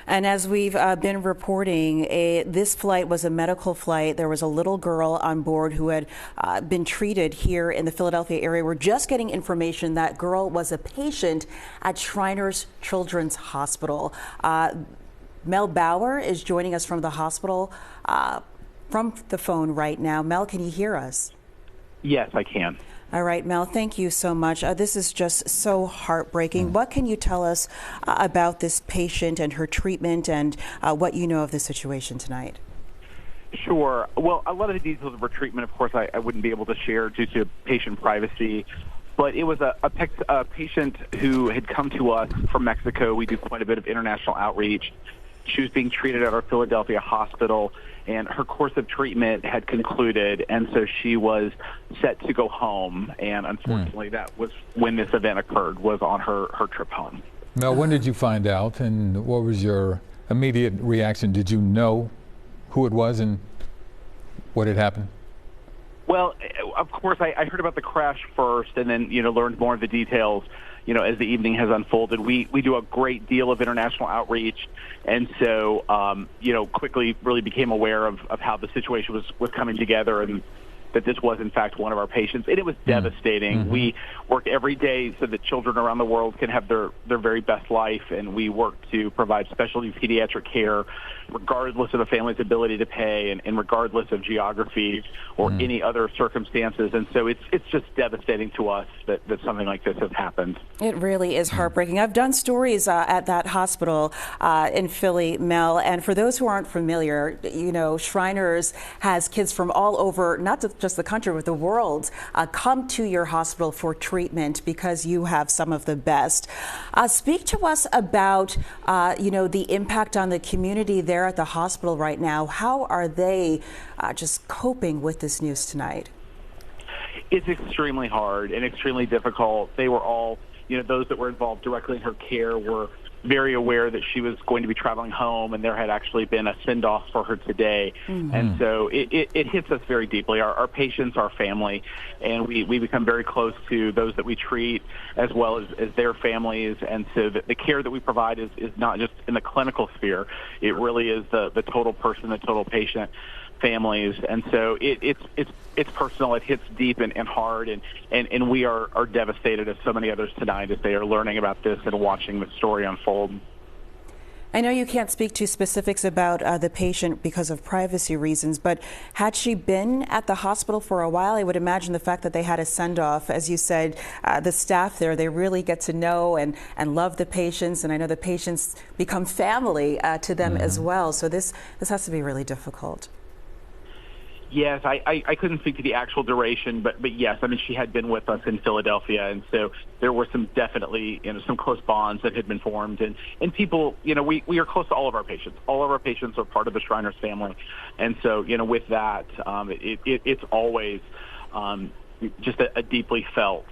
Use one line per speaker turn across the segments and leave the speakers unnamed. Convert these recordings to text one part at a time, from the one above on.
And as we've been reporting, this flight was a medical flight. There was a little girl on board who had been treated here in the Philadelphia area. We're just getting information that girl was a patient at Shriners Children's Hospital. Mel Bower is joining us from the hospital from the phone right now. Mel, can you hear us?
Yes, I can.
All right, Mel, thank you so much. This is just so heartbreaking. What can you tell us about this patient and her treatment and what you know of the situation tonight?
Sure. Well, a lot of the details of her treatment, of course, I wouldn't be able to share due to patient privacy. But it was a patient who had come to us from Mexico. We do quite a bit of international outreach. She was being treated at our Philadelphia hospital, and her course of treatment had concluded, and so she was set to go home. And unfortunately, that was when this event occurred, was on her trip home.
Mel, when did you find out, and what was your immediate reaction? Did you know who it was and what had happened?
Well, of course, I heard about the crash first, and then learned more of the details. As the evening has unfolded, we do a great deal of international outreach, and so quickly really became aware of how the situation was coming together, and that this was in fact one of our patients, and it was devastating. Mm-hmm. We work every day so that children around the world can have their very best life, and we work to provide specialty pediatric care regardless of a family's ability to pay and regardless of geography or any other circumstances. And so it's just devastating to us that something like this has happened.
It really is heartbreaking. I've done stories at that hospital in Philly, Mel, and for those who aren't familiar, Shriners has kids from all over, not just the country, but the world, come to your hospital for treatment because you have some of the best. Speak to us about, the impact on the community there at the hospital right now. How are they just coping with this news tonight?
It's extremely hard and extremely difficult. They were all, those that were involved directly in her care were very aware that she was going to be traveling home, and there had actually been a send-off for her today. Mm-hmm. And so it hits us very deeply, our patients, our family, and we become very close to those that we treat as well as their families. And so the care that we provide is not just in the clinical sphere. It really is the total person, the total patient, families. And so it's personal. It hits deep and hard, and we are devastated, as so many others tonight, as they are learning about this and watching the story unfold.
I know you can't speak to specifics about the patient because of privacy reasons, but had she been at the hospital for a while? I would imagine the fact that they had a send-off, as you said, the staff there, they really get to know and love the patients, and I know the patients become family to them as well. So this has to be really difficult.
Yes, I couldn't speak to the actual duration, but yes, I mean, she had been with us in Philadelphia, and so there were some definitely, some close bonds that had been formed, and people, we are close to all of our patients. All of our patients are part of the Shriners family, and so, with that, it's always just a deeply felt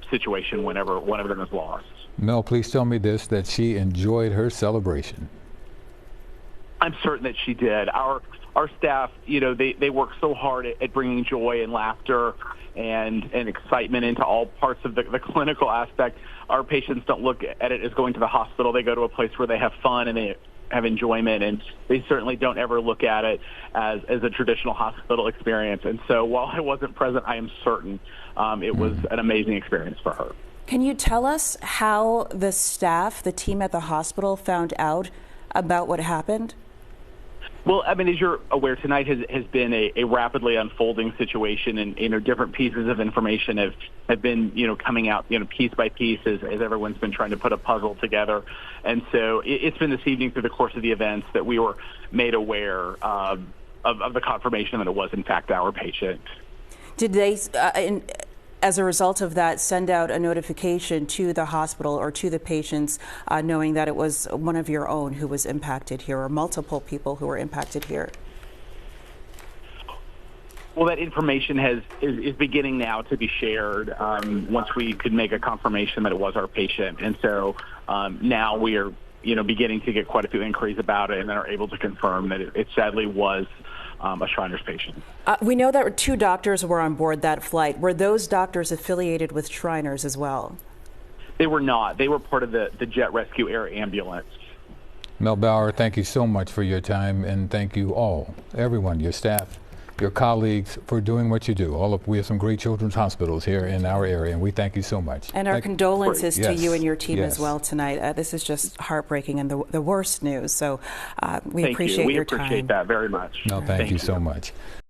situation whenever one of them is lost.
Mel, please tell me this, that she enjoyed her celebration.
I'm certain that she did. Our staff, they work so hard at bringing joy and laughter and excitement into all parts of the clinical aspect. Our patients don't look at it as going to the hospital. They go to a place where they have fun and they have enjoyment, and they certainly don't ever look at it as a traditional hospital experience. And so while I wasn't present, I am certain it was an amazing experience for her.
Can you tell us how the staff, the team at the hospital, found out about what happened?
Well, I mean, as you're aware, tonight has been a rapidly unfolding situation, and different pieces of information have been coming out piece by piece as everyone's been trying to put a puzzle together. And so it's been this evening through the course of the events that we were made aware of the confirmation that it was in fact our patient.
Did they, as a result of that, send out a notification to the hospital or to the patients, knowing that it was one of your own who was impacted here, or multiple people who were impacted here?
Well, that information is beginning now to be shared once we could make a confirmation that it was our patient. And so now we are beginning to get quite a few inquiries about it, and then are able to confirm that it sadly was a Shriners patient.
We know that 2 doctors were on board that flight. Were those doctors affiliated with Shriners as well?
They were not. They were part of the Jet Rescue Air Ambulance.
Mel Bower, thank you so much for your time, and thank you all, everyone, your staff, your colleagues, for doing what you do. We have some great children's hospitals here in our area, and we thank you so much.
And our condolences to you and your team
Yes.
as well tonight. This is just heartbreaking and the worst news. So we appreciate your time.
We appreciate that very much.
No, thank you so much.